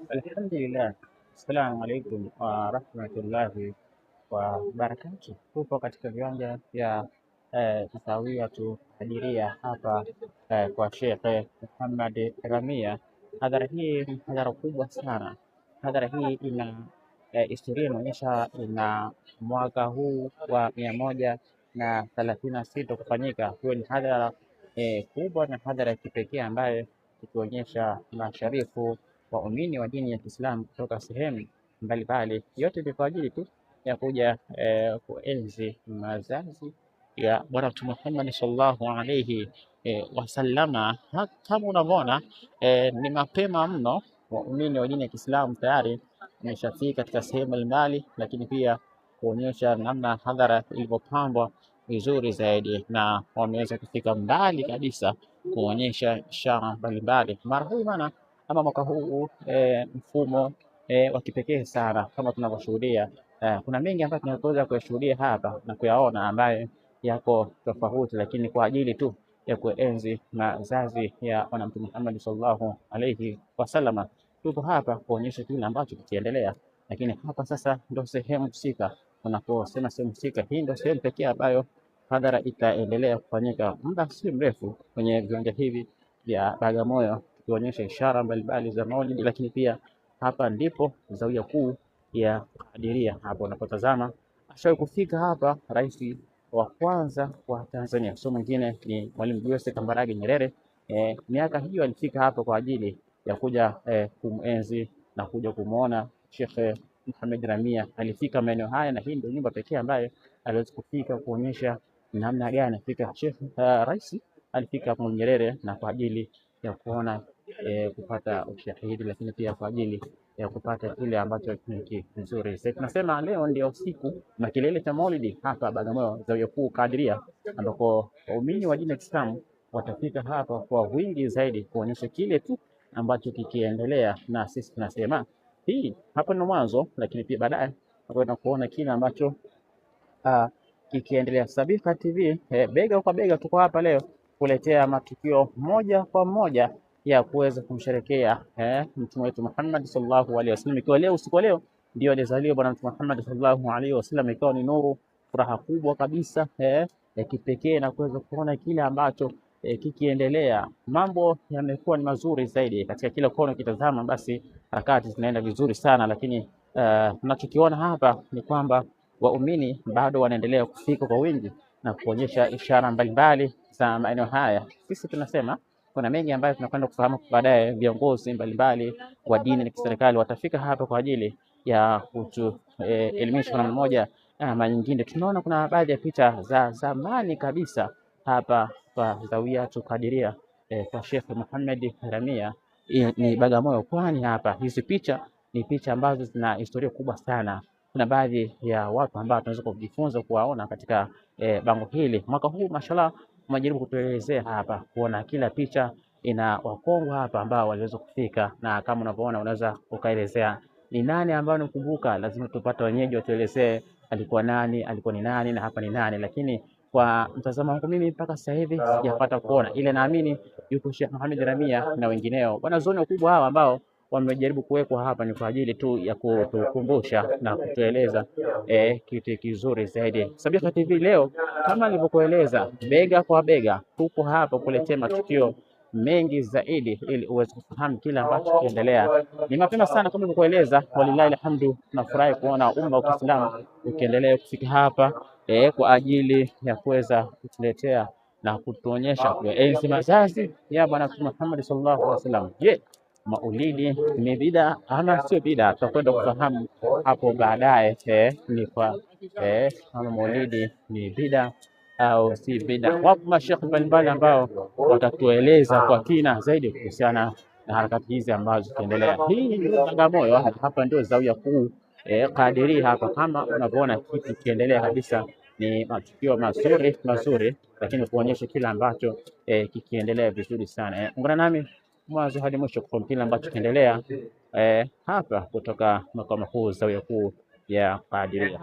Alhamdulillah. Assalamu alaikum warahmatullahi wabarakatuh. Tupo katika viwanja vya Zawiyatu Hadiria hapa kwa Sheikh Muhammad Ramia. Hadhara hii ni hadhara kubwa sana. Hadhara hii ina historia inaonyesha ina mwaka huu wa 136 kufanyika. Hiyo ni hadhara kubwa na hadhara ya kipekee ambayo ikionyesha masharifu waumini wa dini ya Kiislamu kutoka sehemu mbalimbali. Yote ni kwa ajili tu ya kuja kuenzi mazazi ya Bwana Mtume Muhammad sallallahu alaihi wasallama. Kama unavyoona ni mapema mno, waumini wa dini ya Kiislamu tayari wameshafika katika sehemu mbalimbali, lakini pia kuonyesha namna hadhara ilivyopambwa vizuri zaidi, na wameweza kufika mbali kabisa kuonyesha ishara mbalimbali. Mara hii bana ama mwaka huu mfumo wa kipekee sana kama tunavyoshuhudia. Kuna mengi ambayo tunaweza kuyashuhudia hapa na kuyaona ambayo yako tofauti, lakini kwa ajili tu ya kuenzi mazazi ya Bwana Mtume Muhammad sallallahu alaihi wasallama tupo hapa kuonyesha kile ambacho kikiendelea. Lakini hapa sasa ndio sehemu husika. Unaposema sehemu husika, hii ndio sehemu pekee ambayo hadhara itaendelea kufanyika muda si mrefu kwenye viwanja hivi vya Bagamoyo, tukionyesha ishara mbalimbali za Maulidi. Lakini pia hapa ndipo zawia kuu ya Hadiria. Hapo unapotazama ashawahi kufika hapa rais wa kwanza wa Tanzania, sio mwingine ni Mwalimu Julius Kambarage Nyerere. Miaka hiyo alifika hapa kwa ajili ya kuja kumenzi na kuja kumuona Sheikh Muhammad Ramia. Alifika maeneo haya na hii ndio nyumba pekee ambayo aliweza kufika kuonyesha namna gani Afrika Sheikh rais alifika hapo Nyerere, na kwa ajili ya kuona kupata ushahidi, lakini pia kwa ajili ya kupata kile ambacho ni kizuri. Sasa tunasema leo ndio siku na kilele cha Maulidi hapa Bagamoyo, Zawiya Kuu Kadiria, ambako waumini wa dini ya Kiislamu watafika hapa kwa wingi zaidi kuonyesha kile tu ambacho kikiendelea, na sisi tunasema hii hapa ni mwanzo, lakini pia baadaye tutakwenda kuona kile ambacho kikiendelea. Sabika TV bega kwa bega tuko hapa leo kuletea matukio moja kwa moja ya kuweza kumsherekea mtume wetu Muhammad sallallahu alaihi wasallam. Ikiwa leo usiku leo ndio alizaliwa Bwana Mtume Muhammad sallallahu alaihi wasallam, ikawa ni nuru, furaha kubwa kabisa ya kipekee, na kuweza kuona kile ambacho kikiendelea. Mambo yamekuwa ni mazuri zaidi katika kila kona kitazama, basi harakati zinaenda vizuri sana. Lakini tunachokiona hapa ni kwamba waumini bado wanaendelea kufika kwa wingi na kuonyesha ishara mbalimbali za maeneo haya. Sisi tunasema kuna mengi ambayo tunakwenda kufahamu baadaye. Viongozi mbalimbali wa dini na kiserikali watafika hapa kwa ajili ya kutuelimisha kwa namna moja ama nyingine. Tunaona kuna baadhi ya picha za zamani kabisa hapa kwa Zawiyatu Kadiria kwa Sheikh Muhammad Ramia, ni Bagamoyo Pwani. Hapa hizi picha ni picha ambazo zina historia kubwa sana. Kuna baadhi ya watu ambao tunaweza kujifunza kuwaona katika bango hili. Mwaka huu mashallah umejaribu kutuelezea hapa kuona kila picha ina wakongwe hapa ambao waliweza kufika, na kama unavyoona unaweza ukaelezea ni nani ambao unakumbuka. Lazima tupate wenyeji watuelezee alikuwa nani, alikuwa ni nani na hapa ni nani. Lakini kwa mtazamo wangu mimi mpaka sasa hivi sijapata kuona ile. Naamini yuko Sheikh Muhammad Ramia na wengineo wanazuoni wakubwa hawa ambao wamejaribu kuwekwa hapa ni kwa ajili tu ya kutukumbusha na kutueleza kitu kizuri zaidi. Sabika TV leo kama nilivyokueleza, bega kwa bega tupo hapa kuletea matukio mengi zaidi ili uweze kufahamu kile ambacho kiendelea. Ni mapema sana kama nilivyokueleza, walillahi alhamdu. Tunafurahi kuona umma wa Kiislamu ukiendelea kufika hapa kwa ajili ya kuweza kutuletea na kutuonyesha kuenzi mazazi ya Bwana Muhammad sallallahu alaihi wasallam. Je, Maulidi ni bida ama sio bida? Tutakwenda kufahamu hapo baadaye ni kwa kama Maulidi ni bida au si bida. Wapo mashekhi mbalimbali ambao watatueleza kwa kina zaidi kuhusiana na harakati hizi ambazo zinaendelea. Hii ni Bagamoyo, hapa ndio Zawia Kuu Kadiria. Hapa kama unavyoona kitu kiendelea kabisa, ni matukio mazuri, lakini kuonyesha kile ambacho kikiendelea vizuri sana. Ungana nami mwanzo hadi mwisho kwa kile ambacho kiendelea hapa kutoka makao makuu Zawia Kuu ya Kadiria.